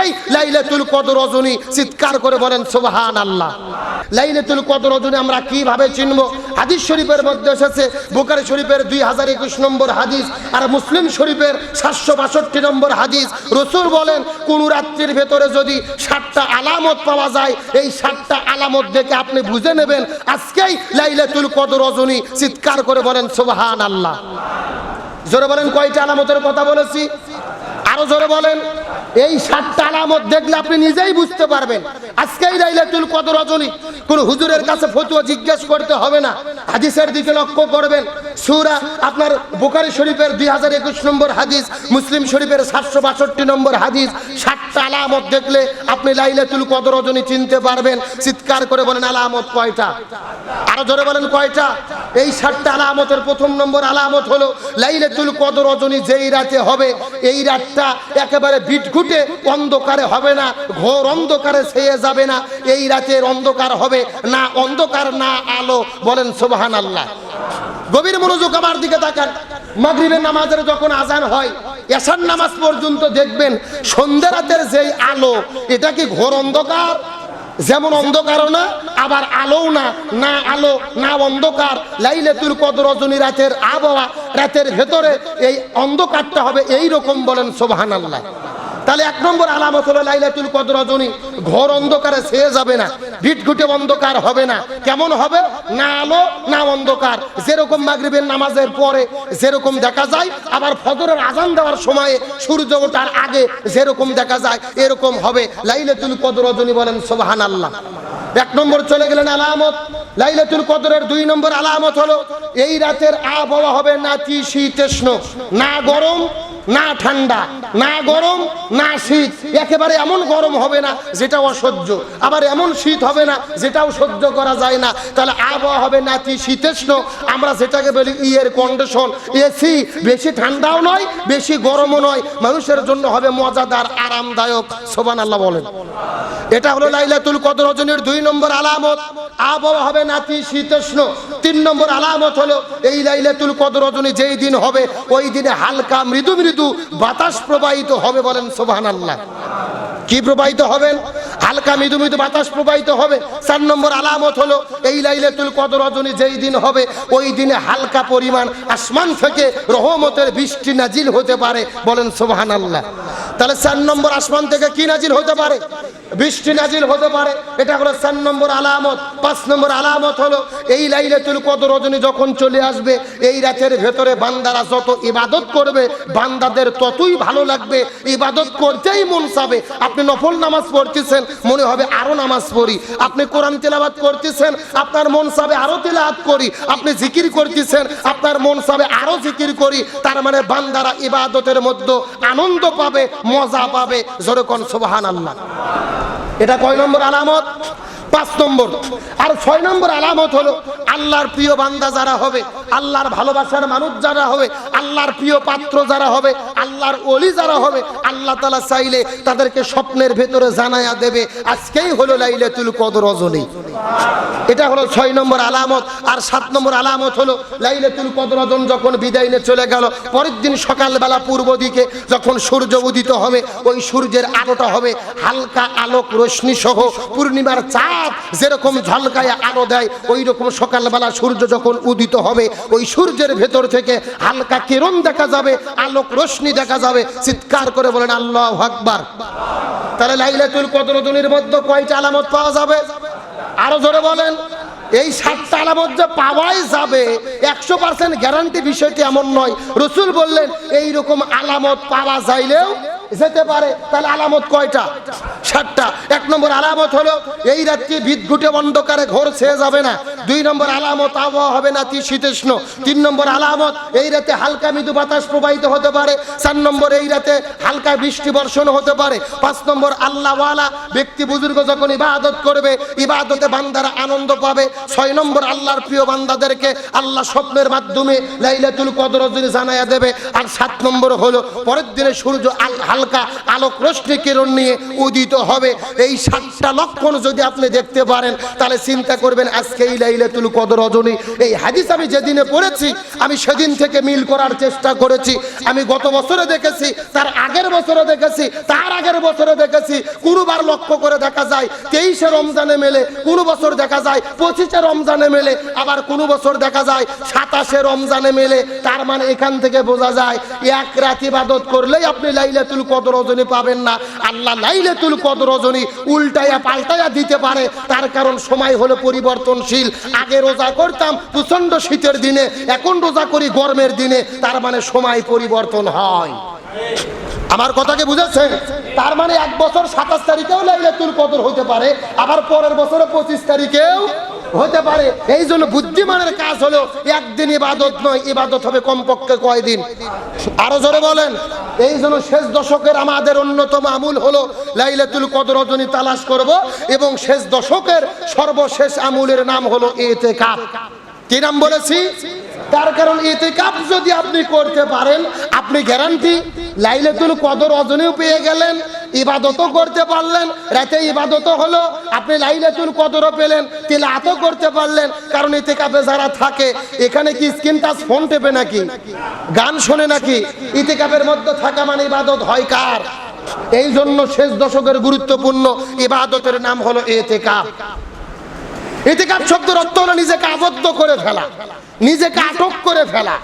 আজকেই লাইলাতুল কদর রজনী, চিৎকার করে বলেন সুবহানাল্লাহ। লাইলাতুল কদর রজনী আমরা কিভাবে চিনব? হাদিস শরীফের মধ্যে এসেছে, বুখারী শরীফের 2021 নম্বর হাদিস আর মুসলিম শরীফের 762 নম্বর হাদিস। রাসূল বলেন কোন রাত্রির ভেতরে যদি 7টা আলামত পাওয়া যায়, এই 7টা আলামত দেখে আপনি বুঝে নেবেন আজকেই লাইলাতুল কদর রজনী, চিৎকার করে বলেন সুবহানাল্লাহ। জোরে বলেন কয়টা আলামতের কথা বলেছি? আরো জোরে বলেন। এই 7টা আলামত দেখলে আপনি নিজেই বুঝতে পারবেন আজকেই লাইলাতুল কদর রজনী। কোন হুজুরের কাছে ফতোয়া জিজ্ঞেস করতে হবে না, হাদিসের দিকে লক্ষ্য করবেন। সূরা আপনার বুখারী শরীফের 2021 নম্বর হাদিস, মুসলিম শরীফের 762 নম্বর হাদিস। 7টা আলামত দেখলে আপনি লাইলাতুল কদর রজনী চিনতে পারবেন। চিৎকার করে বলেন আলামত কয়টা? আরো জোরে বলেন কয়টা? এই 7টা আলামতের প্রথম নম্বর আলামত হলো লাইলাতুল কদর রজনী যেই রাতে হবে, এই রাতটা একেবারে বিটঘুটে অন্ধকারে হবে না, ঘোর অন্ধকারে ছেয়ে যাবে না। এই রাতের অন্ধকার হবে না অন্ধকার না আলো, বলেন সুবহানাল্লাহ। গভীর মনোযোগ আমার দিকে তাকান। মাগরিবের নামাজের যখন আজান হয়, এশার নামাজ পর্যন্ত দেখবেন সন্ধ্যা রাতের যেই আলো, এটা কি ঘোর অন্ধকার? যেমন অন্ধকারও না আবার আলোও না, না আলো না অন্ধকার। লাইলাতুল কদর রজনী রাতের আবহাওয়া, রাতের ভেতরে এই অন্ধকারটা হবে এই রকম, বলেন সুবহানাল্লাহ। তাহলে 1 নম্বর আলামত হলো লাইলাতুল কদর রজনী ঘোর অন্ধকারে ছেয়ে যাবে না, ভিটঘুটে অন্ধকার হবে না। কেমন হবে? না আলো না অন্ধকার। যেরকম মাগরিবের নামাজের পরে যেরকম দেখা যায়, আবার ফজরের আজান দেওয়ার সময়ে সূর্য ওঠার আগে যেরকম দেখা যায়, এরকম হবে লাইলাতুল কদর রজনী, বলেন সুবহানাল্লাহ। 1 নম্বর চলে গেলেন আলামত। লাইলাতুল কদরের 2 নম্বর আলামত হলো এই রাতের আবহাওয়া হবে নাতিশীতোষ্ণ, না গরম না ঠান্ডা, না গরম না শীত। একেবারে এমন গরম হবে না যেটা অসহ্য, আবার এমন শীত হবে না যেটাও সহ্য করা যায় না। তাহলে আবহাওয়া হবে নাতিশীতোষ্ণ, আমরা যেটাকে বলি এয়ার কন্ডিশন, এসি। বেশি ঠান্ডাও নয় বেশি গরমও নয়, মানুষের জন্য হবে মজাদার আরামদায়ক, সুবহানাল্লাহ বলেন। এটা হলো লাইলাতুল কদর রজনীর 2 নম্বর আলামত। আবহাওয়া হবে নাতিশীতোষ্ণ। 3 নম্বর আলামত হলো এই লাইলাতুল কদর রজনী যেই দিন হবে, ওই দিনে হালকা মৃদু মৃদু বাতাস প্রবাহিত হবে, বলেন সুবহানাল্লাহ। কি প্রবাহিত হবেন? হালকা মৃদু মৃদু বাতাস প্রবাহিত হবে। 4 নম্বর আলামত হলো এই লাইলাতুল কদর রজনী যেই দিন হবে, ওই দিনে হালকা পরিমাণ আসমান থেকে রহমতের বৃষ্টি নাজিল হতে পারে, বলেন সুবহানাল্লাহ। তাহলে 4 নম্বর আসমান থেকে কি নাজিল হতে পারে? বৃষ্টি নাজিল হতে পারে। এটা হলো 4 নম্বর আলামত। 5 নম্বর আলামত হলো এই লাইলাতুল কদর রজনী যখন চলে আসবে, এই রাতের ভেতরে বান্দারা যত ইবাদত করবে, বান্দাদের ততই ভালো লাগবে, ইবাদত করতেই মন চাবে। আপনি নফল নামাজ পড়তেছেন, মনে হবে আরো নামাজ পড়ি। আপনি কোরআন তেলাওয়াত করতেছেন, আপনার মন চাবে আরো তেলাওয়াত করি। আপনি জিকির করতেছেন, আপনার মন চাবে আরো জিকির করি। তার মানে বান্দারা ইবাদতের মধ্যে আনন্দ পাবে, মজা পাবে, জোরে কোন সুবহানাল্লাহ। এটা কয় নম্বর আলামত? 5 নম্বর। আর 6 নম্বর আলামত হলো আল্লাহর প্রিয় বান্দা যারা হবে, আল্লাহর ভালোবাসার মানুষ যারা হবে, আল্লাহর প্রিয় পাত্র যারা হবে, আল্লাহর ওলি যারা হবে, আল্লাহ তাআলা চাইলে তাদেরকে স্বপ্নের ভেতরে জানায়া দেবে আজকেই হলো লাইলাতুল কদর রজনী। এটা হলো 6 নম্বর আলামত। আর 7 নম্বর আলামত হলো লাইলাতুল কদর রজনী যখন বিদায় নিয়ে চলে গেল, পরের দিন সকালবেলা পূর্ব দিকে যখন সূর্য উদিত হবে, ওই সূর্যের আলোটা হবে হালকা আলোক রশ্মি সহ, পূর্ণিমার চাঁদ যেরকম ঝলকায় আলো দেয়, ওই রকম সকালবেলা সূর্য যখন উদিত হবে, ওই সূর্যের ভেতর থেকে হালকা কিরণ দেখা যাবে, আলোক রশ্মি দেখা যাবে। চিৎকার করে বলেন আল্লাহু আকবার। তাহলে লাইলাতুল কদর রজনীর মধ্যে কয়টা আলামত পাওয়া যাবে? আরো জোরে বলেন। এই 7টা আলামত যে পাওয়াই যাবে 100% গ্যারান্টি বিষয়টি এমন নয়। রাসূল বললেন এই রকম আলামত পাওয়া যাইলেও যেতে পারে। তাহলে আলামত কয়টা? 7টা। 1 নম্বর আলামত হলো এই রাতটি বিদঘুটে অন্ধকারে ঘোর ছেয়ে যাবে না। 2 নম্বর আলামত আবহাওয়া হবে নাতিশীতোষ্ণ। 3 নম্বর আলামত এই রাতে হালকা মৃদু বাতাস প্রবাহিত হতে পারে। 4 নম্বর এই রাতে হালকা বৃষ্টি বর্ষণ হতে পারে। 5 নম্বর আল্লাহওয়ালা ব্যক্তি বুজুর্গ যখন ইবাদত করবে, ইবাদতে বান্দারা আনন্দ পাবে। 6 নম্বর আল্লাহর প্রিয় বান্দাদেরকে আল্লাহ স্বপ্নের মাধ্যমে লাইলাতুল কদর রজনী জানায়া দেবে। আর 7 নম্বর হলো পরের দিনে সূর্য হালকা আলোক রশ্মি কিরণ নিয়ে উদিত হবে। এই 7টা লক্ষণ যদি আপনি দেখতে পারেন, তাহলে চিন্তা করবেন আজকে এই লাইলাতুল কদর রজনী। এই হাদিস আমি যেদিনে পড়েছি আমি সেদিন থেকে মিল করার চেষ্টা করেছি। আমি গত বছরে দেখেছি, তার আগের বছরে দেখেছি, তার আগের বছরে দেখেছি। কোনোবার লক্ষ্য করে দেখা যায় 23শে রমজানে মেলে, কোনো বছর দেখা যায় 25শে রমজানে মেলে, আবার কোনো বছর দেখা যায় 27শে রমজানে মেলে। তার মানে এখান থেকে বোঝা যায় এক রাত ইবাদত করলেই আপনি লাইলাতুল কদর রজনী পাবেন না। আল্লাহ লাইলাতুল কদর রজনী উল্টায়া পাল্টায়া দিতে পারে, তার কারণ সময় হলো পরিবর্তনশীল। আগে রোজা করতাম প্রচন্ড শীতের দিনে, এখন রোজা করি গরমের দিনে, তার মানে সময় পরিবর্তন হয়। আমার কথাকে বুঝেছেন? তার মানে এক বছর 27 তারিখেও লাইলাতুল কদর হতে পারে, আবার পরের বছরে 25 তারিখেও হতে পারে। এই জন্য বুদ্ধিমানের কাজ হলো একদিন ইবাদত নয়, ইবাদত হবে কমপক্ষে কয়দিন? আরো জোরে বলেন। এই জন্য শেষ দশকের আমাদের অন্যতম আমল হলো লাইলাতুল কদর রজনী তালাশ করব, এবং শেষ দশকের সর্বশেষ আমলের নাম হলো ইতিকাফ। কি নাম বলেছি? তার কারণ ইতিকাফ যদি আপনি করতে পারেন, আপনি গ্যারান্টি লাইলাতুল কদর রজনীও পেয়ে গেলেন, ইবাদতও করতে পারলেন, রাতে ইবাদতও হলো, আপনি লাইলাতুল কদরও পেলেন, তিলাওয়াতও করতে পারলেন। কারণ ইতিকাফে যারা থাকে এখানে কি স্ক্রিন টাচ ফোন টেপে নাকি, গান শোনে নাকি? ইতিকাফের মধ্যে থাকা মানে ইবাদত হয় কার? এই জন্য শেষ দশকের গুরুত্বপূর্ণ ইবাদতের নাম হলো ইতিকাফ। ইতিকাফ শব্দের অর্থ হলো নিজেকে আবদ্ধ করে ফেলা, নিজেকে আটক করে ফেলা,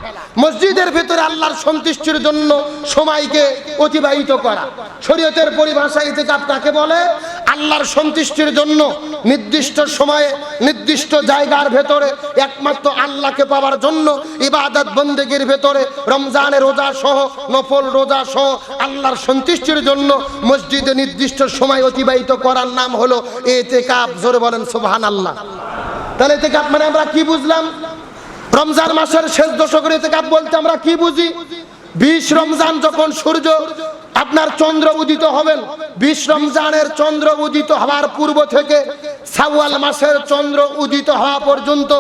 মসজিদের ভিতরে আল্লাহর সন্তুষ্টির জন্য সময়কে অতিবাহিত করা। শরীয়তের পরিভাষায় ইতিকাফ কাকে বলে? আল্লাহর সন্তুষ্টির জন্য নির্দিষ্ট সময়ে নির্দিষ্ট জায়গার ভেতরে একমাত্র আল্লাহকে পাওয়ার জন্য ইবাদত বন্দেগীর ভেতরে রমজানের রোজা সহ, নফল রোজা সহ আল্লাহর সন্তুষ্টির জন্য মসজিদে নির্দিষ্ট সময় অতিবাহিত করার নাম হলো ইতিকাফ। জোরে বলেন সুবহানাল্লাহ। তাহলে ইতিকাফ মানে আমরা কি বুঝলাম? রমজান মাসের শেষ দশকের ইতিকাফ বলতে আমরা কি বুঝি? 20 রমজান যখন সূর্য আপনার চন্দ্র উদিত হবেন, 20 রমজানের চন্দ্র উদিত হওয়ার পূর্ব থেকে শাওয়াল মাসের চন্দ্র উদিত হওয়া পর্যন্ত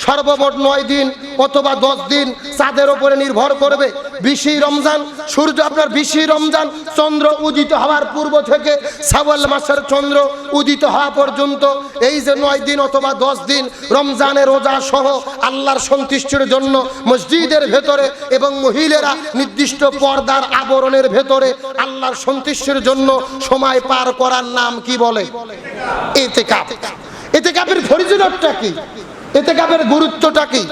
সর্বমোট 9 দিন অথবা 10 দিন, চাঁদের উপরে নির্ভর করবে। 20 রমজান সূর্য আপনার 20 রমজান চন্দ্র উদিত হওয়ার পূর্ব থেকে শাওয়াল মাসের চন্দ্র উদিত হওয়া পর্যন্ত এই যে 9 দিন অথবা 10 দিন রমজানের রোজা সহ আল্লাহর সন্তুষ্টির জন্য মসজিদের ভেতরে এবং মহিলারা নির্দিষ্ট পর্দার আবরণের ভেতরে আল্লাহর সন্তুষ্টির জন্য সময় পার করার নাম কি বলে? ইতিকাফ। ইতিকাফের ফজিলতটা কি? ইতিকাফের গুরুত্বটা কি?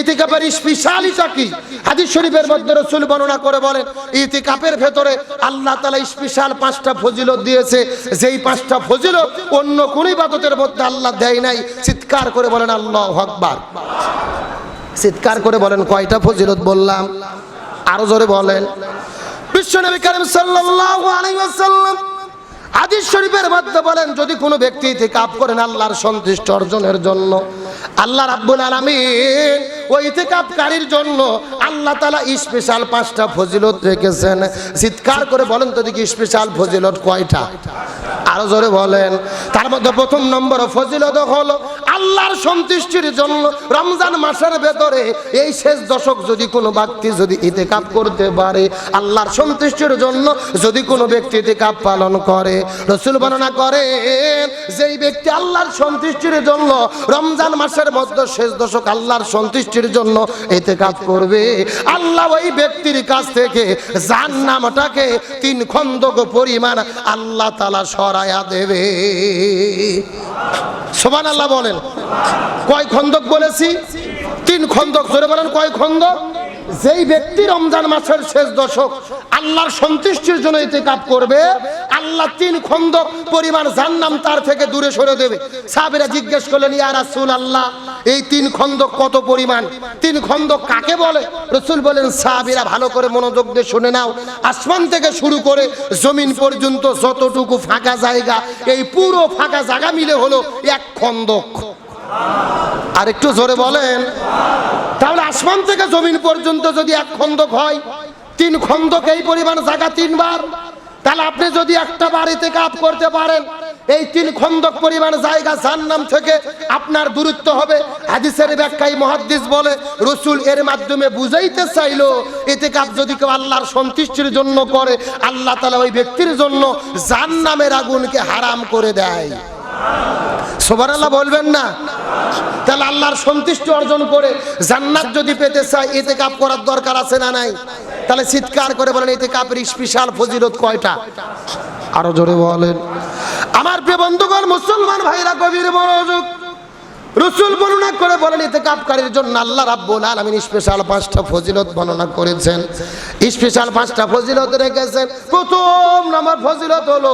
ইতিকাফের স্পেশালিটি কি? হাদিস শরীফের মধ্যে রাসূল বর্ণনা করে বলেন, ইতিকাফের ভেতরে আল্লাহ তাআলা স্পেশাল 5টা ফজিলত দিয়েছে, যেই 5টা ফজিলত অন্য কোন ইবাদতের মধ্যে আল্লাহ দেয় নাই। চিৎকার করে বলেন আল্লাহু আকবার। চিৎকার করে বলেন কয়টা ফজিলত বললাম? আরো জোরে বলেন। বিশ্বনবী কারীম সাল্লাল্লাহু আলাইহি ওয়াসাল্লাম হাদিস শরীফের মধ্যে বলেন, যদি কোনো ব্যক্তি ইতিকাফ করেন আল্লাহর সন্তুষ্টি অর্জনের জন্য, আল্লাহ রাব্বুল আলামিন ওই ইতিকাফকারীর জন্য আল্লাহ তাআলা স্পেশাল 5টা ফজিলত রেখেছেন। চিৎকার করে বলেন তো দেখি স্পেশাল ফজিলত কয়টা? আরো জোরে বলেন। তার মধ্যে প্রথম নম্বর ফজিলত হলো আল্লাহর সন্তুষ্টির জন্য রমজান মাসের ভেতরে এই শেষ দশক যদি কোনো ব্যক্তি যদি ইতিকাফ করতে পারে, আল্লাহর সন্তুষ্টির জন্য যদি কোনো ব্যক্তি ইতিকাফ পালন করে, রাসূল বর্ণনা করেন যেই ব্যক্তি আল্লাহর সন্তুষ্টির জন্য রমজান মাসের মধ্যে শেষ দশক আল্লাহর সন্তুষ্টির জন্য ইতিকাফ করবে, আল্লাহ ওই ব্যক্তির কাছ থেকে জাহান্নামটাকে 3 খন্দক পরিমাণ আল্লাহ তাআলা সরায়া দেবে। সুবহানাল্লাহ বলেন। কয় খন্দক বলেছি? 3 খন্দক। জোরে বলেন কয় খন্দক? যেই ব্যক্তি রমজান মাসের শেষ দশক আল্লাহর সন্তুষ্টির জন্য ইতিকাফ করবে, আল্লাহ 3 খন্দক পরিমাণ জাহান্নাম তার থেকে দূরে সরে দেবে। সাহাবীরা জিজ্ঞেস করলেন, ইয়া রাসূলুল্লাহ, এই 3 খন্দক কত পরিমাণ? 3 খন্দক কাকে বলে? রাসূল বলেন, সাহাবীরা ভালো করে মনোযোগ দিয়ে শুনে নাও, আসমান থেকে শুরু করে জমিন পর্যন্ত যতটুকু ফাঁকা জায়গা, এই পুরো ফাঁকা জায়গা মিলে হলো 1 খন্দক। আর একটু জোরে বলেন। তাহলে আসমান থেকে জমিন পর্যন্ত যদি 1 খন্দক হয়, 3 খন্দক এই পরিমাণ জায়গা 3 বার, তাহলে আপনি যদি একটা বাড়িতে কাজ করতে পারেন, এই 3 খন্দক পরিমাণ জায়গা জাহান্নাম থেকে আপনার দূরত্ব হবে। হাদিসের ব্যাখ্যায় মুহাদ্দিস বলে, রাসূল এর মাধ্যমে বুঝাইতে চাইলো ইতিকাফ যদি কেউ আল্লাহর সন্তুষ্টির জন্য করে, আল্লাহ তাআলা ওই ব্যক্তির জন্য জাহান্নামের আগুনকে হারাম করে দেয়। সুবহানাল্লাহ বলবেন না? তাহলে আল্লাহর সন্তুষ্টি অর্জন করে জান্নাত যদি পেতে চায় ইতিকাফ করার দরকার আছে না নাই? তাহলে চিৎকার করে বলেন ইতিকাফের স্পেশাল ফজিলত কয়টা? আরো জোরে বলেন। আমার প্রিয় বন্ধুগণ, মুসলমান ভাইরা, গভীর মনোযোগ। রাসূল বর্ণনা করে বলেন ইতিকাফকারীর জন্য আল্লাহ রাব্বুল আলামিন স্পেশাল 5টা ফজিলত বর্ণনা করেছেন, স্পেশাল 5টা ফজিলত রেখেছেন। প্রথম নম্বর ফজিলত হলো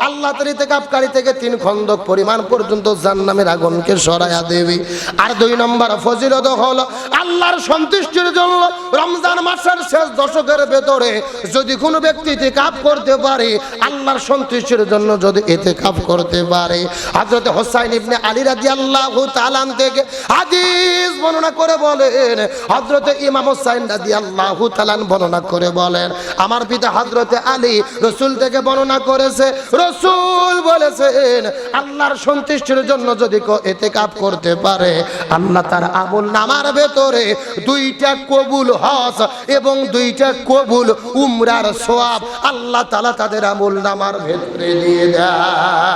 আল্লাহ তাআলা ইতিকাফকারী থেকে 3 খন্দক পরিমাণ পর্যন্ত জাহান্নামের আগুনকে সরায়া দেবে। আর 2 নম্বর ফজিলত হলো আল্লাহর সন্তুষ্টির জন্য রমজান মাসের শেষ দশকের ভেতরে যদি কোনো ব্যক্তি ইতিকাফ করতে পারে, আল্লাহর সন্তুষ্টির জন্য যদি ইতিকাফ করতে পারে। হযরত হুসাইন ইবনে আলী রাদিয়াল্লাহু তাআলা থেকে হাদিস বর্ণনা করে বলেন, হযরত ইমাম হুসাইন রাদিয়াল্লাহু তাআলা বর্ণনা করে বলেন, আমার পিতা হযরত আলী রাসূল থেকে বর্ণনা করেছে, রাসূল বলেছেন আল্লাহর সন্তুষ্টির জন্য যদি ইতিকাফ করতে পারে, আল্লাহ তার আমল নামার ভেতরে 2টা কবুল হজ এবং 2টা কবুল উমরার সওয়াব আল্লাহ তাআলা তাদের আমল নামার ভেতরে দিয়ে দেয়।